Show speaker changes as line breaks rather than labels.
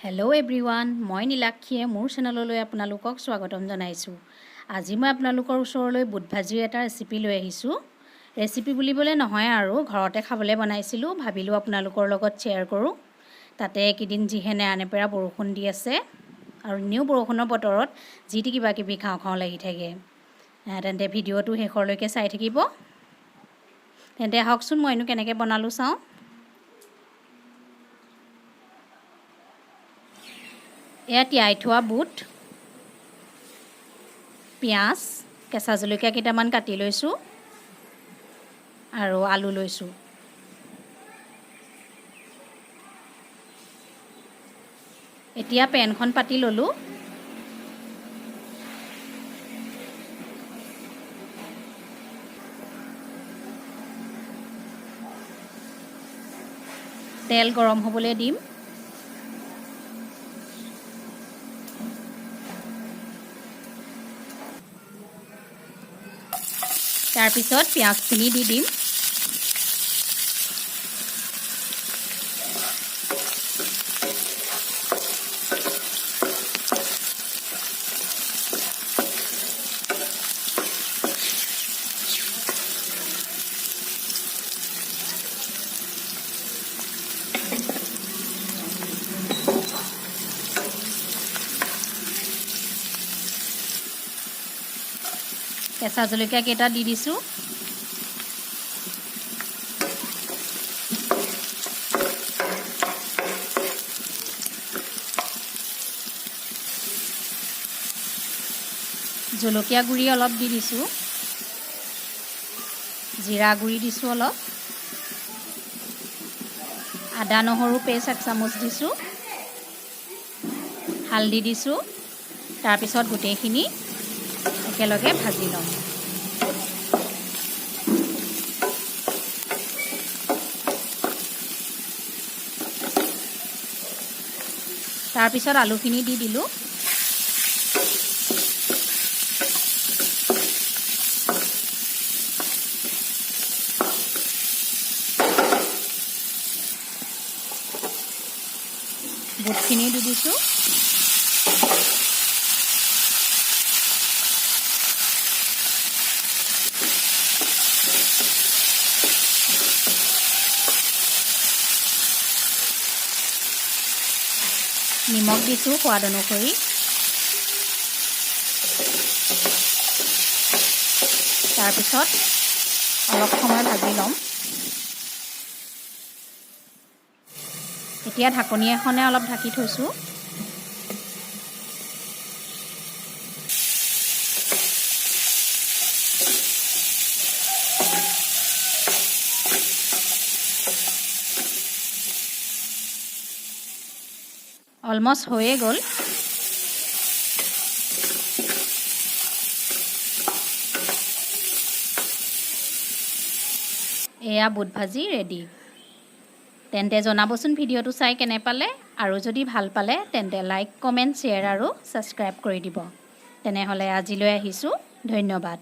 Hello everyone मैं नीलाक्षीये मोर चेनेलলৈ আপোনালোকক স্বাগতম জনাইছো। আজি মই আপোনালোকৰ ওচৰলৈ বুট ভাজিৰ এটা ৰেচিপি লৈ আহিছো। ৰেচিপি বুলিবলে নহয় আৰু ঘৰতে খাবলৈ বনাইছিলো, ভাবিলো আপোনালোকৰ লগত শেয়াৰ কৰো। তাতে কিদিন যিহেনে আনেপেৰা বৰষুণ দি আছে আৰু নিউ বৰষুণৰ বতৰত যিটি কিবা কিবি খাও খাও লাগি থাকে। তেন্তে ভিডিওটো শেষৰলৈকে চাই থাকিব। তেন্তে হকচোন মই এনো কেনেকৈ বনালো চাও। এয়া তিয়াই থোৱা বুট, পিঁয়াজ, কেঁচা জলকীয়া কেইটামান কাটি লৈছোঁ আৰু আলু লৈছোঁ। এতিয়া পেনখন পাতি ল'লোঁ। তেল গৰম হ'বলৈ দিম। তাৰ পিছত পিঁয়াজখিনি দি দিম। কেঁচা জলকীয়া কেইটা দি দিছোঁ। জলকীয়া গুড়ি অলপ দি দিছোঁ। জিৰা গুড়ি দিছোঁ অলপ। আদা নহৰু পেষ্ট 1 চামুচ দিছোঁ। হালধি দিছোঁ। তাৰপিছত গোটেইখিনি একেলগে ভাজি লম। তাৰপিছত আলুখিনি দি দিলোঁ। বুটখিনি দি দিছোঁ। নিমখ দিছোঁ সোৱাদ অনুসৰি। তাৰপিছত অলপ সময় ভাজি ল'ম। এতিয়া ঢাকনি এখনে অলপ ঢাকি থৈছোঁ। অলমষ্ট হৈয়ে গ'ল। এয়া বুট ভাজি ৰেডি। তেন্তে জনাবচোন ভিডিওটো চাই কেনে পালে, আৰু যদি ভাল পালে তেন্তে লাইক, কমেণ্ট, শ্বেয়াৰ আৰু ছাবস্ক্ৰাইব কৰি দিব। তেনেহ'লে আজিলৈ আহিছোঁ। ধন্যবাদ।